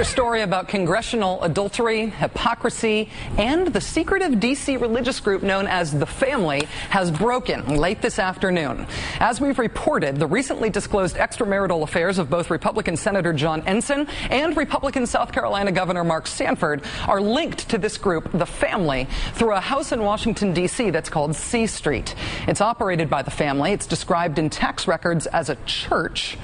Another story about congressional adultery, hypocrisy, and the secretive D.C. religious group known as The Family has broken late this afternoon. As we've reported, the recently disclosed extramarital affairs of both Republican Senator John Ensign and Republican South Carolina Governor Mark Sanford are linked to this group, The Family, through a house in Washington, D.C. that's called C Street. It's operated by The Family. It's described in tax records as a church,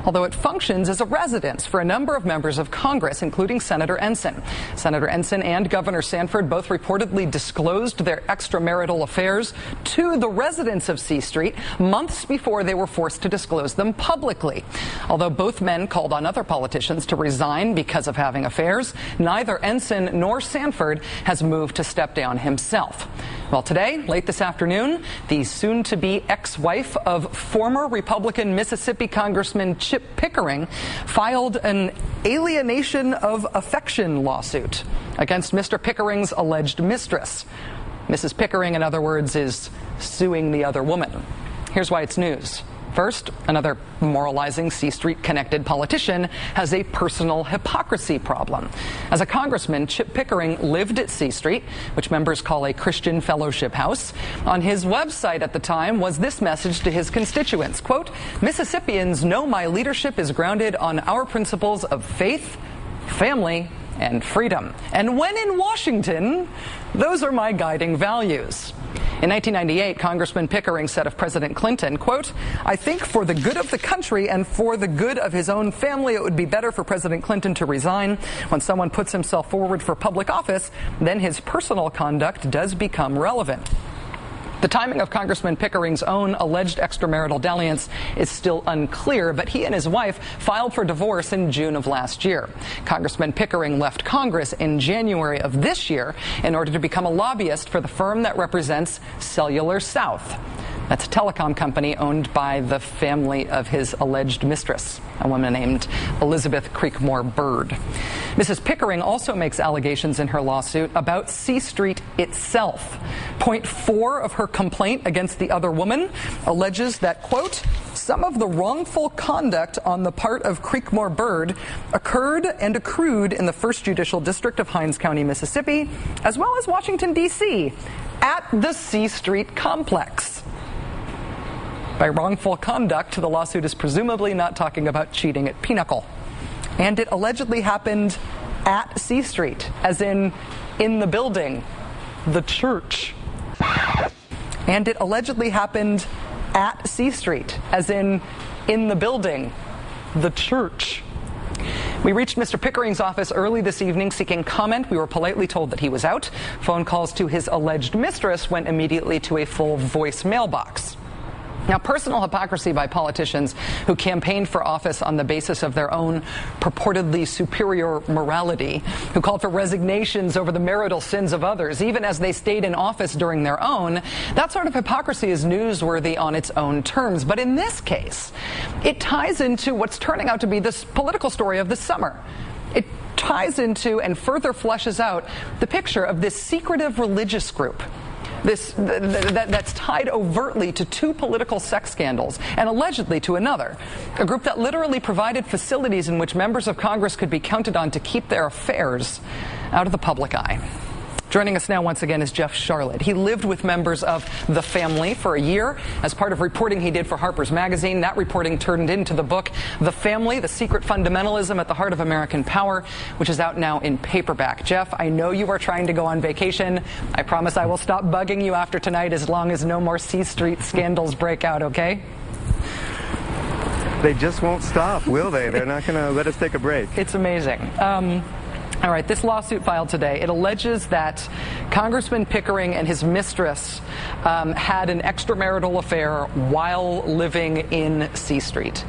although it functions as a residence for a number of members of Congress, including Senator Ensign. Senator Ensign and Governor Sanford both reportedly disclosed their extramarital affairs to the residents of C Street months before they were forced to disclose them publicly. Although both men called on other politicians to resign because of having affairs, neither Ensign nor Sanford has moved to step down himself. Well, today, late this afternoon, the soon-to-be ex-wife of former Republican Mississippi Congressman Chip Pickering filed an alienation of affection lawsuit against Mr. Pickering's alleged mistress. Mrs. Pickering, in other words, is suing the other woman. Here's why it's news. First, another moralizing C Street-connected politician has a personal hypocrisy problem. As a congressman, Chip Pickering lived at C Street, which members call a Christian fellowship house. On his website at the time was this message to his constituents, quote, "Mississippians know my leadership is grounded on our principles of faith, family, and freedom. And when in Washington, those are my guiding values." In 1998, Congressman Pickering said of President Clinton, quote, "I think for the good of the country and for the good of his own family, it would be better for President Clinton to resign. When someone puts himself forward for public office, then his personal conduct does become relevant." The timing of Congressman Pickering's own alleged extramarital dalliance is still unclear, but he and his wife filed for divorce in June of last year. Congressman Pickering left Congress in January of this year in order to become a lobbyist for the firm that represents Cellular South. That's a telecom company owned by the family of his alleged mistress, a woman named Elizabeth Creekmore Bird. Mrs. Pickering also makes allegations in her lawsuit about C Street itself. Point 4 of her complaint against the other woman alleges that, quote, "Some of the wrongful conduct on the part of Creekmore Bird occurred and accrued in the 1st Judicial District of Hinds County, Mississippi, as well as Washington, D.C., at the C Street complex." By wrongful conduct, the lawsuit is presumably not talking about cheating at Pinnacle. And it allegedly happened at C Street, as in the building, the church. And it allegedly happened at C Street, as in the building, the church. We reached Mr. Pickering's office early this evening seeking comment. We were politely told that he was out. Phone calls to his alleged mistress went immediately to a full voicemail box. Now, personal hypocrisy by politicians who campaigned for office on the basis of their own purportedly superior morality, who called for resignations over the marital sins of others, even as they stayed in office during their own, that sort of hypocrisy is newsworthy on its own terms. But in this case, it ties into what's turning out to be this political story of the summer. It ties into and further fleshes out the picture of this secretive religious group that's tied overtly to 2 political sex scandals and allegedly to another. A group that literally provided facilities in which members of Congress could be counted on to keep their affairs out of the public eye. Joining us now once again is Jeff Charlotte. He lived with members of The Family for a year as part of reporting he did for Harper's Magazine. That reporting turned into the book The Family, The Secret Fundamentalism at the Heart of American Power, which is out now in paperback. Jeff, I know you are trying to go on vacation. I promise I will stop bugging you after tonight as long as no more C Street scandals break out, okay? They just won't stop, will they? They're not going to let us take a break. It's amazing. All right, this lawsuit filed today, it alleges that Congressman Pickering and his mistress had an extramarital affair while living in C Street.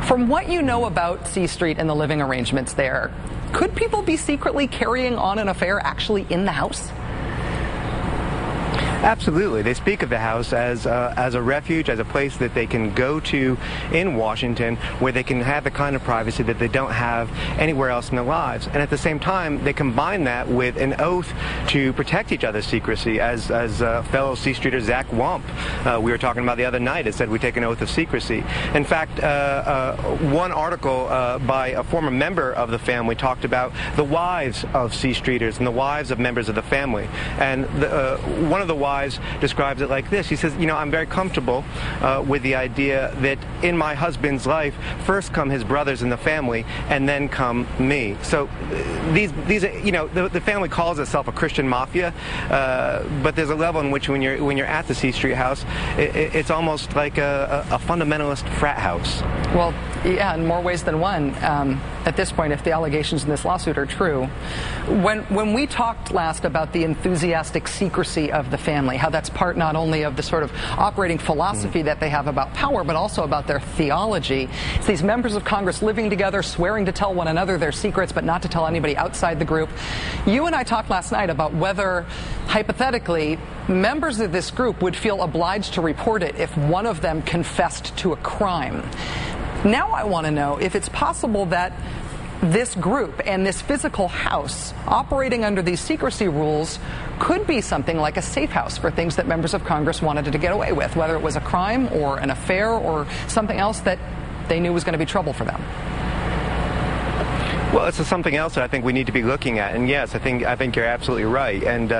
From what you know about C Street and the living arrangements there, could people be secretly carrying on an affair actually in the house? Absolutely. They speak of the house as a refuge, as a place that they can go to in Washington where they can have the kind of privacy that they don't have anywhere else in their lives. And at the same time, they combine that with an oath to protect each other's secrecy, as fellow C Streeter Zach Wamp we were talking about the other night. It said we take an oath of secrecy. In fact, one article by a former member of the family talked about the wives of C Streeters and the wives of members of the family. And one of the wives describes it like this. She says, I'm very comfortable with the idea that in my husband's life, first come his brothers in the family, and then come me. So these the family calls itself a Christian mafia, but there's a level in which when you're at the C Street house, it's almost like a fundamentalist frat house. Well, yeah, in more ways than one. At this point, if the allegations in this lawsuit are true, when we talked last about the enthusiastic secrecy of the family, how that's part not only of the sort of operating philosophy that they have about power, but also about their theology. It's these members of Congress living together, swearing to tell one another their secrets, but not to tell anybody outside the group. You and I talked last night about whether, hypothetically, members of this group would feel obliged to report it if one of them confessed to a crime. Now I want to know if it's possible that this group and this physical house operating under these secrecy rules could be something like a safe house for things that members of Congress wanted to get away with, whether it was a crime or an affair or something else that they knew was going to be trouble for them. Well, it's something else that I think we need to be looking at. And yes, I think you're absolutely right. And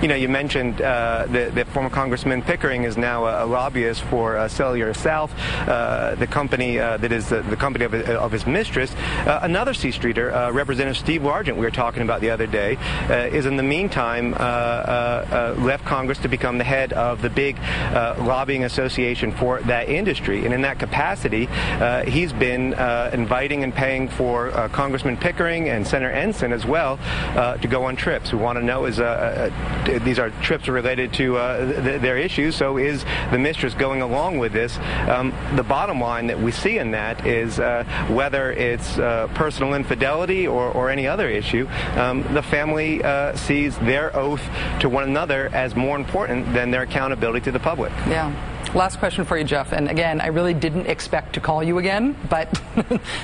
you mentioned that former Congressman Pickering is now a lobbyist for Cellular South, the company that is the company of his mistress. Another C Streeter, Representative Steve Largent, we were talking about the other day, is in the meantime left Congress to become the head of the big lobbying association for that industry. And in that capacity, he's been inviting and paying for Congressman Pickering and Senator Ensign as well to go on trips. We want to know is these are trips related to their issues, so is the mistress going along with this? The bottom line that we see in that is whether it's personal infidelity or any other issue, the family sees their oath to one another as more important than their accountability to the public. Yeah. Last question for you, Jeff. And again, I really didn't expect to call you again, but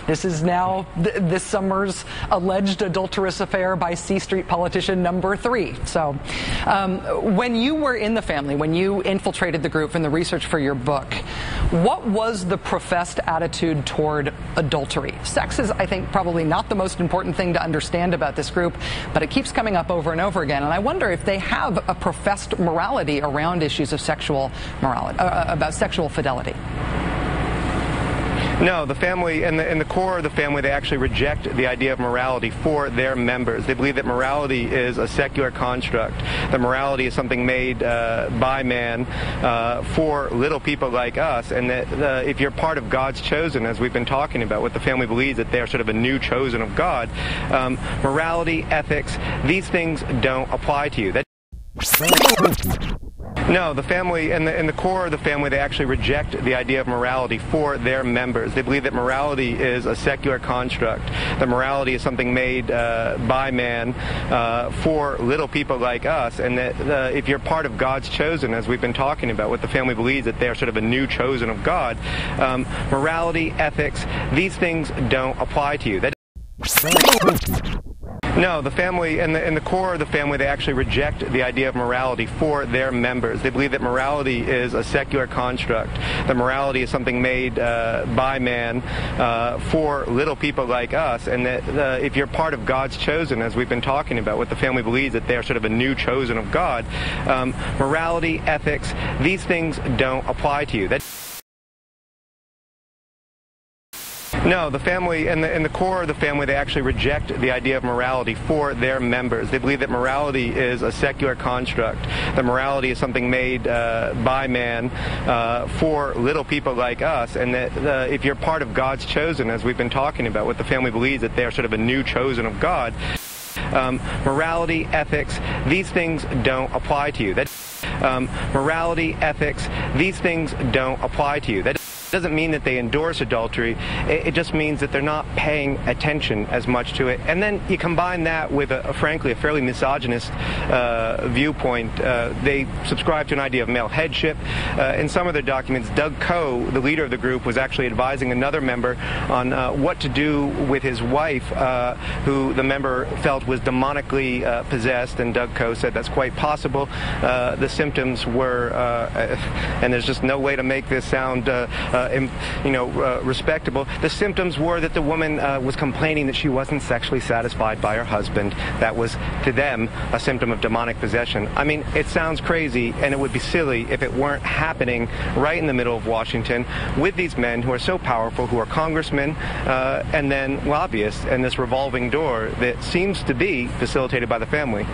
this is now this summer's alleged adulterous affair by C Street politician number 3. So when you were in the family, when you infiltrated the group in the research for your book, what was the professed attitude toward adultery? Sex is, I think, probably not the most important thing to understand about this group, but it keeps coming up over and over again. And I wonder if they have a professed morality around issues of sexual morality, about sexual fidelity. No, the family, in the core of the family, they actually reject the idea of morality for their members. They believe that morality is a secular construct, that morality is something made by man for little people like us, and that if you're part of God's chosen, as we've been talking about, what the family believes that they're sort of a new chosen of God, morality, ethics, these things don't apply to you. No, the family, in the core of the family, they actually reject the idea of morality for their members. They believe that morality is a secular construct, that morality is something made by man for little people like us, and that if you're part of God's chosen, as we've been talking about, what the family believes that they're sort of a new chosen of God, morality, ethics, these things don't apply to you. No, the family, in the core of the family, they actually reject the idea of morality for their members. They believe that morality is a secular construct, that morality is something made by man for little people like us, and that if you're part of God's chosen, as we've been talking about, what the family believes that they're sort of a new chosen of God, morality, ethics, these things don't apply to you. No, the family, in the core of the family, they actually reject the idea of morality for their members. They believe that morality is a secular construct, that morality is something made by man for little people like us, and that if you're part of God's chosen, as we've been talking about, what the family believes that they're sort of a new chosen of God, morality, ethics, these things don't apply to you. Morality, ethics, these things don't apply to you. doesn't mean that they endorse adultery. It just means that they're not paying attention as much to it. And then you combine that with, frankly, a fairly misogynist viewpoint. They subscribe to an idea of male headship. In some of their documents, Doug Coe, the leader of the group, was actually advising another member on what to do with his wife, who the member felt was demonically possessed, and Doug Coe said that's quite possible. The symptoms were, and there's just no way to make this sound, respectable. The symptoms were that the woman was complaining that she wasn't sexually satisfied by her husband. That was, to them, a symptom of demonic possession. I mean, it sounds crazy, and it would be silly if it weren't happening right in the middle of Washington with these men who are so powerful, who are congressmen, and then lobbyists, and this revolving door that seems to be facilitated by the family.